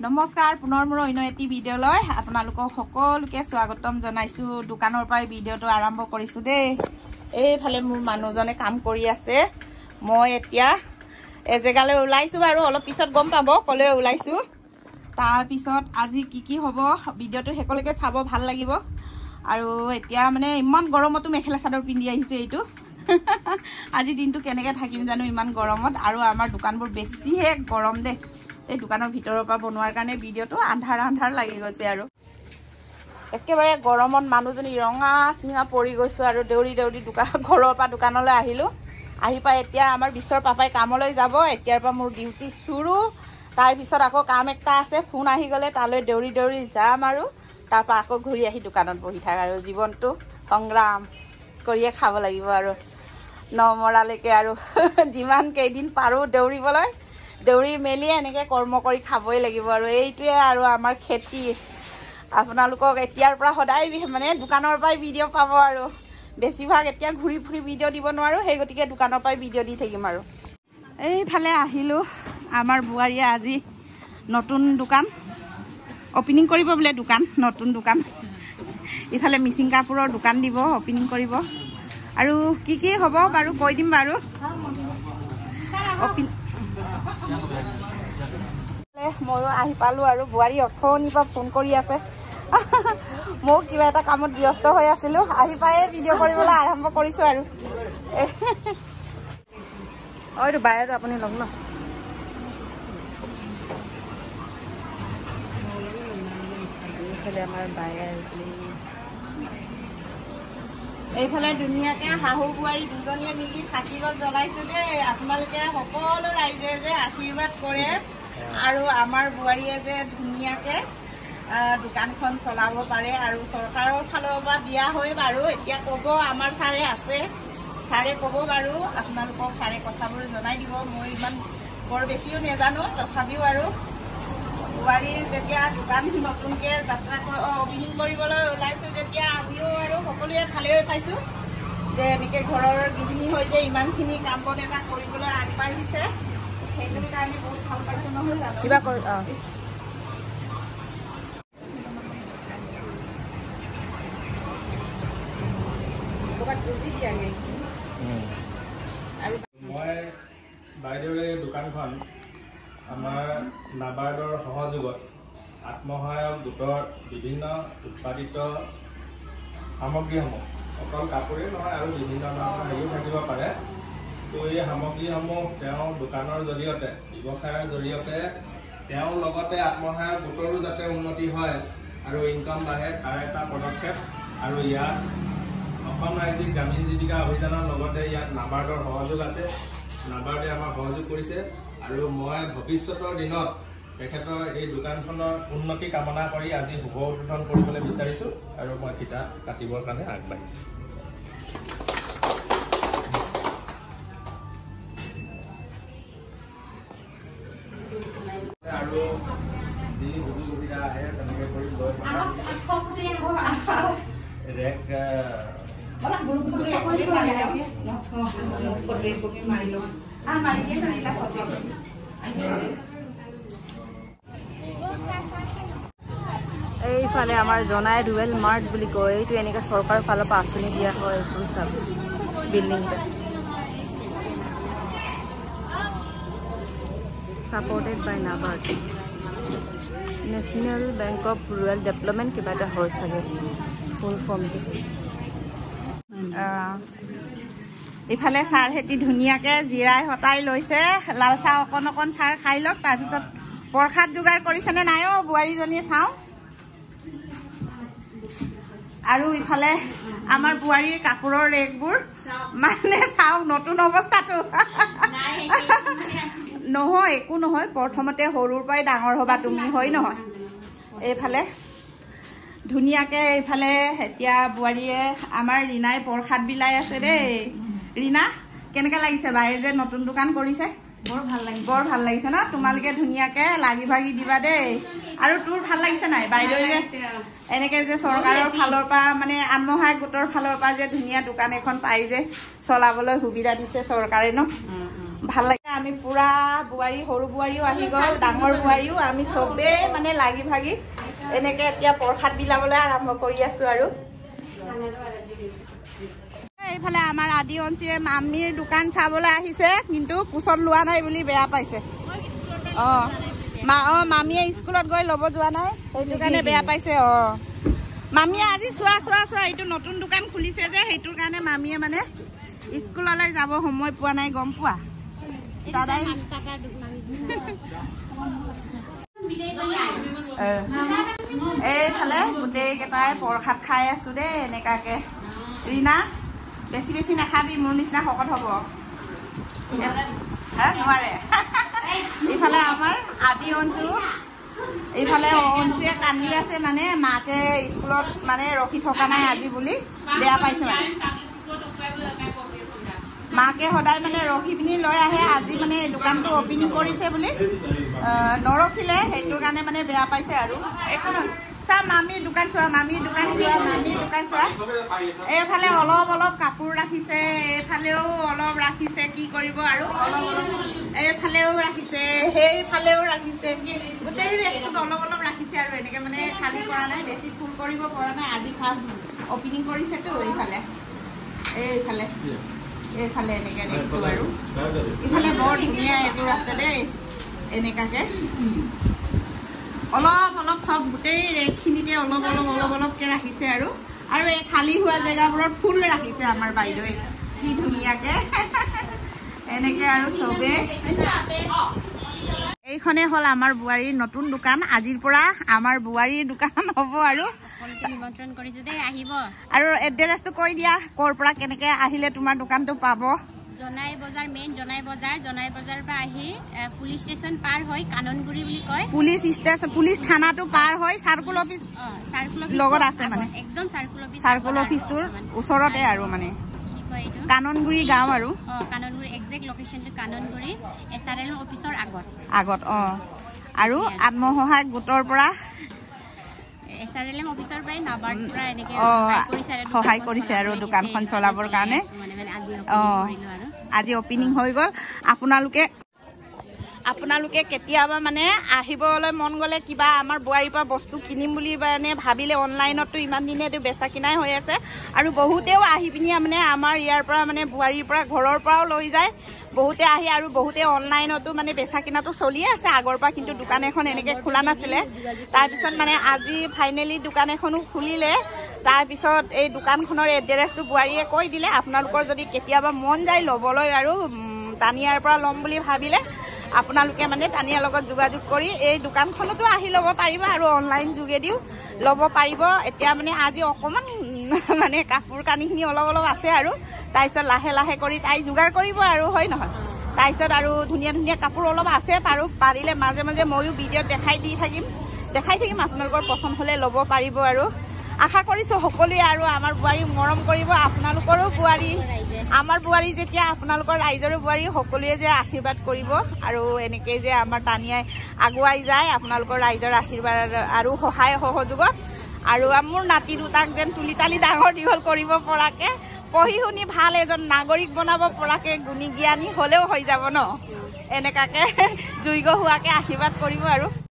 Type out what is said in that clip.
নমস্কাৰ পুনৰ মোৰ অন্য এটি ভিডিঅ'লৈ আপোনালোকক সকলোকে স্বাগতম জনাইছো দোকানৰ পৰাই ভিডিঅ'টো আৰম্ভ কৰিছো দেই এইফালে মোৰ মানুহজনে কাম কৰি আছে মই এতিয়া এজেগালৈ ওলাইছো আৰু অলপ পিছত গম পাব কলে ওলাইছো তাৰ পিছত আজি কি হ'ব ভিডিঅ'টো হেকলৈকে চাব ভাল লাগিব আৰু এতিয়া মানে ইমান গৰমতো মেখেলা চাদৰ পিন্ধি আহিছে এইটো আজি দিনটো কেনেকৈ থাকিম জানো ইমান গৰমত আৰু আমাৰ দোকানবোৰ বেছিহে গৰম দে এই দোকানৰ ভিতৰৰ পৰা বনোৱাৰ কাৰণে ভিডিঅ'টো আন্ধাৰ লাগি গৈছে আৰু একেবাৰে গৰমত মানুহজনী ৰঙা চিঙা পৰি গৈছো আৰু দেউৰি দোকান ঘৰৰ পৰা দোকানলৈ আহিলো আহি পাই এতিয়া আমাৰ বিশ্বৰ পাপাই কামলৈ যাব এতিয়াৰ পৰা মোৰ ডিউটি শুৰু তাৰ পিছত আকৌ কাম একটা আছে ফোন আহি গলে তালৈ দেউৰি যাম আৰু তাৰ পৰা আকৌ ঘূৰি আহি দোকানত বহি থাক আৰু জীৱনটো সংগ্ৰাম কৰিয়ে খাব লাগিব আৰু নমৰালৈকে আৰু যিমান কেইদিন পাৰো দেউৰিবলৈ দেউৰি মেলি এনেকৈ কৰ্ম কৰি খাবই লাগিব আৰু এইটোৱে আৰু আমাৰ খেতি আপোনালোকক এতিয়াৰ পৰা সদায় মানে দোকানৰ পৰাই ভিডিঅ' পাব আৰু বেছিভাগ এতিয়া ঘূৰি ফুৰি ভিডিঅ' দিব নোৱাৰো সেই গতিকে দোকানৰ পৰাই ভিডিঅ' দি থাকিম আৰু এইফালে আহিলো আমাৰ বোৱাৰীয়ে আজি নতুন দোকান অপেনিং কৰিব বোলে দোকান নতুন দোকান ইফালে মিচিং কাপোৰৰ দোকান দিব অপেনিং কৰিব আৰু কি হ'ব বাৰু কৈ দিম বাৰু ময়ো আহি পালো আৰু বোৱাৰী অথনিৰ পৰা ফোন কৰি আছে মই কিবা এটা কামত ব্যস্ত হৈ আছিলো আহি পায়ে ভিডিঅ' কৰিবলৈ আৰম্ভ কৰিছো আৰু এইটো বাইৰে আপুনি লগ ন আমাৰ বাইৰে এইফালে ধুনীয়াকে শাহু বোৱাৰী দুজনীয়ে মিলি চাকি গছ জ্বলাইছো দেই আপোনালোকে সকলো ৰাইজে যে আশীৰ্বাদ কৰে আৰু আমাৰ বোৱাৰীয়ে যে ধুনীয়াকে দোকানখন চলাব পাৰে আৰু চৰকাৰৰ ফালৰ পৰা দিয়া হয় বাৰু এতিয়া ক'ব আমাৰ ছাৰে আছে ছাৰে ক'ব বাৰু আপোনালোকক ছাৰে কথাবোৰ জনাই দিব মই ইমান বৰ বেছিও নাজানো তথাপিও আৰু বোৱাৰীৰ যেতিয়া দোকান নতুনকৈ যাত্ৰা অপেনিং কৰিবলৈ ওলাইছোঁ যেতিয়া আমিও আৰু সকলোৱে ভালেই পাইছোঁ যে এনেকৈ ঘৰৰ গৃহিণী হৈ যে ইমানখিনি কাম বন এটা কৰিবলৈ আগবাঢ়িছে সেইটো কাৰণে বহুত ভাল পাইছোঁ নহয় জানো কিবা মই বাইদেউৰ এই দোকানখন আমাৰ নাবাৰ্ডৰ সহযোগত আত্মসহায়ক গোটৰ বিভিন্ন উৎপাদিত সামগ্ৰীসমূহ অকল কাপোৰেই নহয় আৰু বিভিন্ন ধৰণৰ হেৰিও থাকিব পাৰে তো এই সামগ্ৰীসমূহ তেওঁ দোকানৰ জৰিয়তে ব্যৱসায়ৰ জৰিয়তে তেওঁৰ লগতে আত্মসহায়ক গোটৰো যাতে উন্নতি হয় আৰু ইনকাম বাঢ়ে তাৰ এটা পদক্ষেপ আৰু ইয়াত অসম ৰাজ্যিক গ্ৰামীণ জীৱিকা অভিযানৰ লগতে ইয়াত নাবাৰ্ডৰ সহযোগ আছে নাবাৰ্ডে আমাক সহযোগ কৰিছে আৰু মই ভৱিষ্যতৰ দিনত তেখেতৰ এই দোকানখনৰ উন্নতি কামনা কৰি আজি শুভ উদ্বোধন কৰিবলৈ বিচাৰিছোঁ আৰু মই ফিতা কাটিবৰ কাৰণে আগবাঢ়িছোঁ আৰু যি সুবিধা আহে তেনেকৈ কৰি লৈ ৰেক এইফালে আমাৰ জনাই ৰুৱেল মাৰ্ট বুলি কয় এইটো এনেকৈ চৰকাৰৰ ফালৰ পৰা আঁচনি দিয়া হয় এইখন চাব বিল্ডিংটা supported by NABARD national bank of rural development কিবা এটা হয় চাগে ফুল ফৰ্মটো ইফালে চাৰ হেতি ধুনীয়াকে জিৰাই হতাই লৈছে লাল চাহ অকণ চাৰ খাই লওক তাৰপিছত প্ৰসাদ যোগাৰ কৰিছেনে নাই অ বোৱাৰীজনীয়ে চাওঁ আৰু ইফালে আমাৰ বোৱাৰীৰ কাপোৰৰ ৰেকবোৰ মানে চাওক নতুন অৱস্থাটো নহয় একো নহয় প্ৰথমতে সৰুৰ পৰাই ডাঙৰ হবা তুমি হয় নহয় এইফালে ধুনীয়াকে এইফালে এতিয়া বোৱাৰীয়ে আমাৰ ৰীণাই প্ৰসাদ বিলাই আছে দেই ৰীণা কেনেকৈ লাগিছে বায়ে যে নতুন দোকান কৰিছে বৰ ভাল লাগিছে ন তোমালোকে ধুনীয়াকে লাগি ভাগি দিবা দেই আৰু তোৰ ভাল লাগিছে নাই বাইদেউ যে এনেকৈ যে চৰকাৰৰ ফালৰ পৰা মানে আত্মসহায়ক গোটৰ ফালৰ পৰা যে ধুনীয়া দোকান এখন পাই যে চলাবলৈ সুবিধা দিছে চৰকাৰে ন ভাল লাগে আমি পুৰা বুৱাৰী সৰু বুৱাৰীও আহি গ'ল ডাঙৰ বুৱাৰীও আমি চবেই মানে লাগি ভাগি এনেকে এতিয়া প্ৰসাদ বিলাবলৈ আৰম্ভ কৰি আছো আৰু এইফালে আমাৰ আদি অঞ্চীয়ে মামীৰ দোকান চাবলৈ আহিছে কিন্তু কোচত লোৱা নাই বুলি বেয়া পাইছে মামীয়ে স্কুলত গৈ ল'ব যোৱা নাই সেইটো কাৰণে বেয়া পাইছে মামীয়ে আজি চোৱা এইটো নতুন দোকান খুলিছে যে সেইটোৰ কাৰণে মামীয়ে মানে স্কুললৈ যাব সময় পোৱা নাই গম পোৱা দাদাই এইফালে গোটেইকেইটাই প্ৰসাদ খাই আছো দেই এনেকাকে ৰীণা বেছি বেছি নাখাবি মোৰ নিচিনা শকত হ'ব নোৱাৰে এইফালে আমাৰ আদি অঞ্চু এইফালে অঞ্চুৱে কান্দি আছে মানে মাকে স্কুলত মানে ৰখি থকা নাই আজি বুলি বেয়া পাইছে মানে মাকে সদায় মানে ৰখি পিনি লৈ আহে আজি মানে দোকানটো অপেনিং কৰিছে বুলি নৰখিলে সেইটোৰ কাৰণে মানে বেয়া পাইছে আৰু এখন চা মামীৰ দোকান চোৱা এইফালে অলপ কাপোৰ ৰাখিছে এইফালেও অলপ ৰাখিছে কি কৰিব আৰু অলপ এইফালেও ৰাখিছে সেইফালেও ৰাখিছে গোটেই ৰেটটোত অলপ ৰাখিছে আৰু এনেকে মানে খালী কৰা নাই বেছি ফুল কৰিব পৰা নাই আজি ফাৰ্ষ্ট অপেনিং কৰিছেতো এইফালে এনেকে ৰেটটো আৰু ইফালে বৰ ধুনীয়া এযোৰ আছে দেই এনেকাকে অলপ চব গোটেই ৰেটখিনিতে অলপকে ৰাখিছে আৰু এই খালী হোৱা জেগাবোৰত ফুল ৰাখিছে আমাৰ বাইদেৱে কি ধুনীয়াকে এনেকে আৰু চবে এইখনে হ'ল আমাৰ বুৱাৰীৰ নতুন দোকান আজিৰ পৰা আমাৰ বুৱাৰীৰ দোকান হ'ব আৰু নিমন্ত্ৰণ কৰিছো দেই আহিব আৰু এড্ৰেছটো কৈ দিয়া ক'ৰ পৰা কেনেকে আহিলে তোমাৰ দোকানটো পাব জনাই বজাৰ মেইন জনাই বজাৰৰ পৰা আহি পুলিচ ষ্টেচন পাৰ হয় কাননগুৰি বুলি কয় পুলিচ থানাটো পাৰ হয় সাৰ্কুল অফিচ লগত আছে মানে একদম সাৰ্কুল অফিচটোৰ ওচৰতে আৰু মানে কাননগুৰি গাঁও আৰু কাননগুৰি একজেক্ট লোকেশনটো কাননগুৰি SRL অফিচৰ আগত আৰু আত্মসহায়ক গোটৰ পৰা SRL অফিচৰ পৰাই নাবাৰ্ড পৰা এনেকে সহায় কৰিছে আৰু দোকানখন চলাবৰ কাৰণে আজি অপেনিং হৈ গ'ল আপোনালোকে কেতিয়াবা মানে আহিবলৈ মন গ'লে কিবা আমাৰ বুৱাৰীৰ পৰা বস্তু কিনিম বুলি মানে ভাবিলে অনলাইনতো ইমান দিনে বেচা কিনাই হৈ আছে আৰু বহুতেও আহি পিনি মানে আমাৰ ইয়াৰ পৰা মানে বুৱাৰীৰ পৰা ঘৰৰ পৰাও লৈ যায় বহুতে আহি আৰু বহুতে অনলাইনতো মানে বেচা কিনাটো চলিয়ে আছে আগৰ পৰা কিন্তু দোকান এখন এনেকে খোলা নাছিলে তাৰপিছত মানে আজি ফাইনেলি দোকান এখনো খুলিলে তাৰপিছত এই দোকানখনৰ এড্ৰেছটো বুৱাৰীয়ে কৈ দিলে আপোনালোকৰ যদি কেতিয়াবা মন যায় ল'বলৈ আৰু টানিয়াৰ পৰা ল'ম বুলি ভাবিলে আপোনালোকে মানে টানিয়াৰ লগত যোগাযোগ কৰি এই দোকানখনতো আহি ল'ব পাৰিব আৰু অনলাইন যোগেদিও ল'ব পাৰিব এতিয়া মানে আজি অকণমান মানে কাপোৰ কানিখিনি অলপ আছে আৰু তাৰপিছত লাহে কৰি তাই যোগাৰ কৰিব আৰু হয় নহয় তাৰপিছত আৰু ধুনীয়া কাপোৰ অলপ আছে পাৰিলে মাজে ময়ো ভিডিঅ'ত দেখাই থাকিম আপোনালোকৰ পচন্দ হ'লে ল'ব পাৰিব আৰু আশা কৰিছোঁ সকলোৱে আৰু আমাৰ বুৱাৰীক মৰম কৰিব আপোনালোকৰো বুৱাৰী আমাৰ বুৱাৰী যেতিয়া আপোনালোকৰ ৰাইজৰো বুৱাৰী সকলোৱে যে আশীৰ্বাদ কৰিব আৰু এনেকৈ যে আমাৰ টানিয়াই আগুৱাই যায় আপোনালোকৰ ৰাইজৰ আশীৰ্বাদ আৰু সহায় সহযোগত আৰু মোৰ নাতি দুটাক যেন তুলি তালি ডাঙৰ দীঘল কৰিব পৰাকে পঢ়ি শুনি ভাল এজন নাগৰিক বনাব পৰাকে গুণী জ্ঞানী হ'লেও হৈ যাব ন এনেকাকে যোগ্য হোৱাকে আশীৰ্বাদ কৰিব আৰু